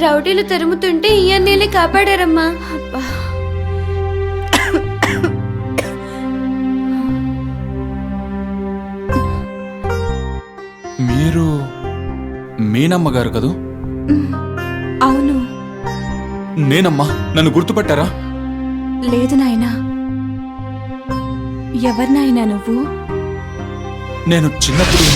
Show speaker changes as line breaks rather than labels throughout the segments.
రౌడీలు తరుముతుంటే ఈ అన్నయ్యలే కాపాడారమ్మా. అబ్బా.
మీరు మీనమ్మ గారు కదూ?
అవును.
నేనమ్మా, నన్ను గుర్తుపట్టారా?
లేదు నాయనా. ఎవరినాయనా నువ్వు?
నేను చిన్నప్పుడు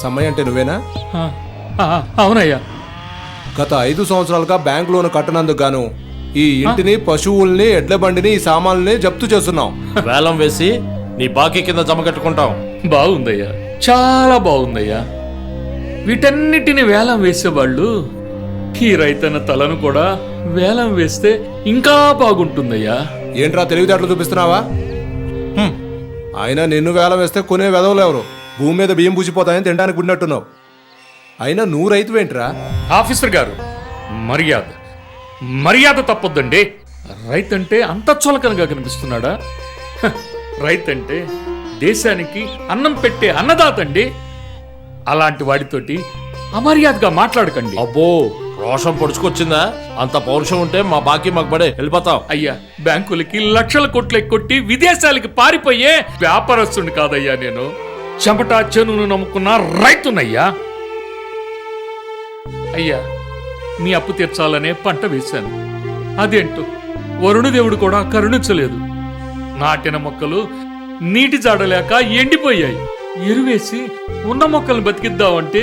సమ్మయ్య అంటే నువ్వేనా?
అవునయ్యా.
గత 5 సంవత్సరాలుగా బ్యాంక్ లోన్ కట్టనందుకు గాను ఈ ఇంటిని, పశువుల్ని, ఎడ్ల బండిని, ఈ సామాన్లని జప్తు చేస్తున్నాం.
వేలం వేసి నీ బాకీ కింద జమ కట్టుకుంటాం.
బాగుందయ్యా, చాలా బాగుందయ్యా. వీటన్నిటిని వేలం వేసేవాళ్ళు ఈ రైతన్న తలను కూడా వేలం వేస్తే ఇంకా బాగుంటుందయ్యా.
ఏంట్రా తెలివితేటలు చూపిస్తున్నావా? అయినా నిన్ను వేలం వేస్తే కొనే వెదవలు ఎవరు? భూమి మీద బియ్యం పూసిపోతాయని తినడానికి ఉన్నట్టున్నావు. అయినా నువ్వు రైతువేంట్రా?
ఆఫీసర్ గారు, మర్యాద మర్యాద తప్పొద్దండి. రైతంటే అంత చులకనగా కనిపిస్తున్నాడా? రైతంటే దేశానికి అన్నం పెట్టే అన్నదాతండి. అలాంటి వాడితోటి అమర్యాదగా మాట్లాడకండి.
అబ్బో, రోషం పొడుచుకొచ్చిందా? అంత పౌరుషం ఉంటే మా బాకీ మాకు పడే వెళ్ళిపోతాం.
అయ్యా, బ్యాంకులకి లక్షల కోట్లు కొట్టి విదేశాలకి పారిపోయే వ్యాపారస్తుని కాదయ్యా నేను. చెమట చెనును నమ్ముకున్న రైతునయ్యా. అయ్యా, మీ అప్పు తీర్చాలనే పంట వేశాను. అదేంటో వరుణదేవుడు కూడా కరుణించలేదు. నాటిన మొక్కలు నీటి జాడలేక ఎండిపోయాయి. ఎరువేసి ఉన్న మొక్కలను బతికిద్దామంటే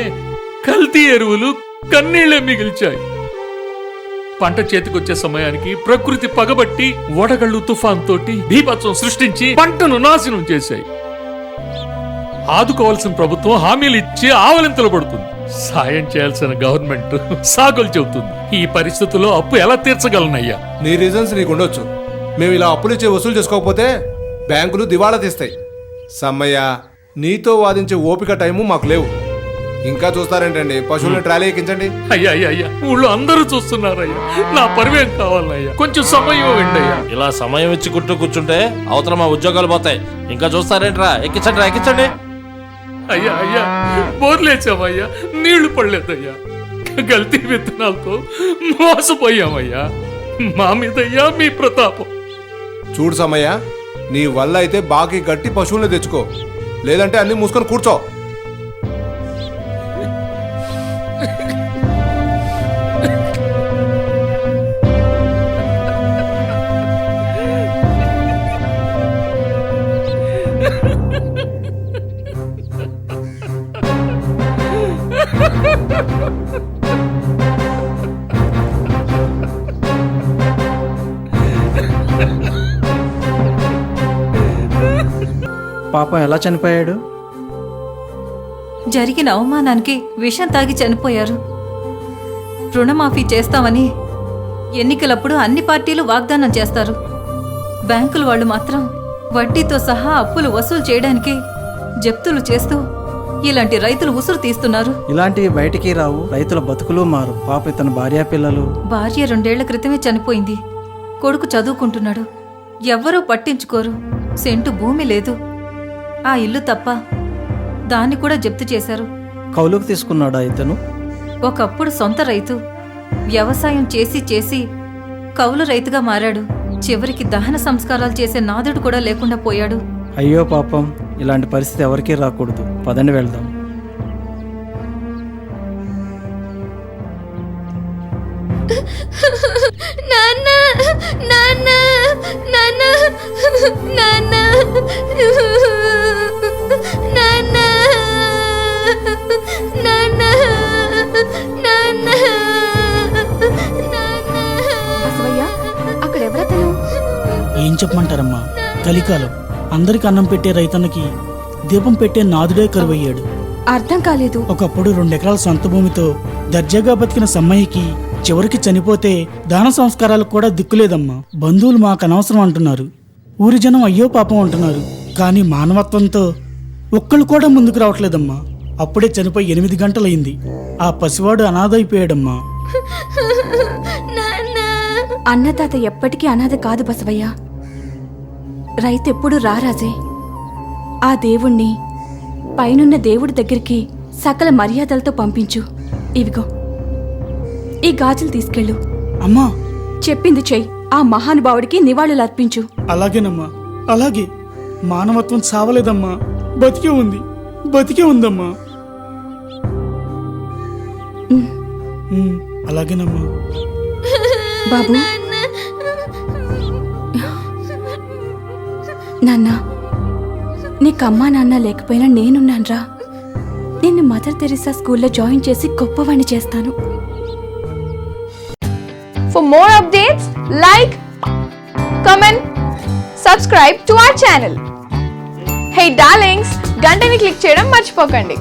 కల్తీ ఎరువులు కన్నీళ్లే మిగిల్చాయి. పంట చేతికొచ్చే సమయానికి ప్రకృతి పగబట్టి వడగళ్ళు తుఫాన్ తోటి బీభత్సం సృష్టించి పంటను నాశనం చేశాయి. ఆదుకోవాల్సిన ప్రభుత్వం హామీలు ఇచ్చి ఆవలింతలు పడుతుంది. సాయం చేయాల్సిన గవర్నమెంట్ సాగులు చెబుతుంది. ఈ పరిస్థితుల్లో అప్పు ఎలా తీర్చగలనయ్యా?
నీ రీజన్స్ నీకు ఉండొచ్చు. మేము ఇలా అప్పులు ఇచ్చే వసూలు చేసుకోకపోతే బ్యాంకులు దివాళా తీస్తాయి. సమ్మయ్య, నీతో వాదించే ఓపిక టైము మాకు లేవు. ఇంకా చూస్తారేంటండి? పశువులను ట్రాలీ ఎక్కించండి.
అయ్యా అయ్యా అయ్యా, ఊళ్ళో అందరూ చూస్తున్నారయ్యా. నా పరువేం కావాలయ్యా? కొంచెం సమయం ఇవ్వండి అయ్యా.
ఇలా సమయం ఇచ్చి కూర్చుంటే అవతల మా ఉద్యోగాలు పోతాయి. ఇంకా చూస్తారేంట్రా? ఎక్కించండి రా, ఎక్కించండి.
అయ్యా అయ్యా, బోర్లేసామయ్యా, నీళ్లు పడలేదయ్యా. గల్తీ విత్తనాలతో మోసపోయామయ్యా. మా మీదయ్యా మీ ప్రతాపం.
చూడు సమ్మయ్య, నీ వల్ల అయితే బాకీ కట్టి పశువుల్ని తెచ్చుకో, లేదంటే అన్ని మూసుకొని కూర్చో.
పాపం ఎలా చనిపోయాడు?
జరిగిన అవమానానికి విషం తాగి చనిపోయారు. రుణమాఫీ చేస్తామని ఎన్నికలప్పుడు అన్ని పార్టీలు వాగ్దానం చేస్తారు. బ్యాంకుల వాళ్ళు మాత్రం వడ్డీతో సహా అప్పులు వసూలు చేయడానికి జప్తులు చేస్తూ ఇలాంటి రైతులు ఉసురు తీస్తున్నారు.
ఇలాంటివి బయటికి రావు, రైతుల బతుకులు మారు. పాప ఇతని భార్య పిల్లలు.
భార్య 2 ఏళ్ల క్రితమే చనిపోయింది. కొడుకు చదువుకుంటున్నాడు. ఎవ్వరూ పట్టించుకోరు. సెంటు భూమి లేదు. ఆ ఇల్లు తప్ప దాన్ని కూడా జప్తు చేశారు.
కౌలుకు తీసుకున్నాడా ఇతను?
ఒకప్పుడు సొంత రైతు. వ్యవసాయం చేసి చేసి కౌలు రైతుగా మారాడు. చివరికి దహన సంస్కారాలు చేసే నాదుడు కూడా లేకుండా పోయాడు.
అయ్యో పాపం, ఇలాంటి పరిస్థితి ఎవరికీ రాకూడదు. పదండి వెళ్దాం.
నాన్న నాన్న నాన్న నాన్న నాన్న నాన్న నాన్న.
బసవయ్య, అక్కడెవరతను?
ఏం చెప్పమంటారమ్మా, కలికాలం. అందరికి అన్నం పెట్టే రైతన్నకి దీపం పెట్టే నాదుడే కరువయ్యాడు.
అర్థం కాలేదు.
ఒకప్పుడు 2 ఎకరాల సొంత భూమితో దర్జాగా బతికిన సమ్మయ్యకి చివరికి చనిపోతే దాన సంస్కారాలకు కూడా దిక్కులేదమ్మా. బంధువులు మాకు అనవసరం అంటున్నారు. ఊరి జనం అయ్యో పాపం అంటున్నారు. కానీ మానవత్వంతో ఒక్కళ్ళు కూడా ముందుకు రావట్లేదమ్మా. అప్పుడే చనిపోయి 8 గంటలైంది. ఆ పసివాడు అనాథైపోయాడమ్మా.
అన్నదాత ఎప్పటికీ అనాథ కాదు బసవయ్య. రైతెప్పుడు రారాజే.
ఆ దేవుణ్ణి పైనున్న దేవుడి దగ్గరికి సకల మర్యాదలతో పంపించు. ఇవిగో ఈ గాజులు తీసుకెళ్ళు.
అమ్మా
చెప్పింది చెయ్యి. ఆ మహానుభావుడికి నివాళులు అర్పించు.
అలాగేనమ్మా, అలాగే. మానవత్వం చావలేదమ్మా, బతికే ఉంది, బతికే ఉందమ్మా. అలాగేనమ్మా.
బాబు, నాన్న, నీకమ్మా నాన్న లేకపోయినా నేనున్నాన్రా. నిన్ను మదర్ తెరిసా స్కూల్లో జాయిన్ చేసి గొప్పవాణ్ణి చేస్తాను.
For more updates, like, comment, subscribe to our channel. Hey darlings, గంటని click చేయడం మర్చిపోకండి.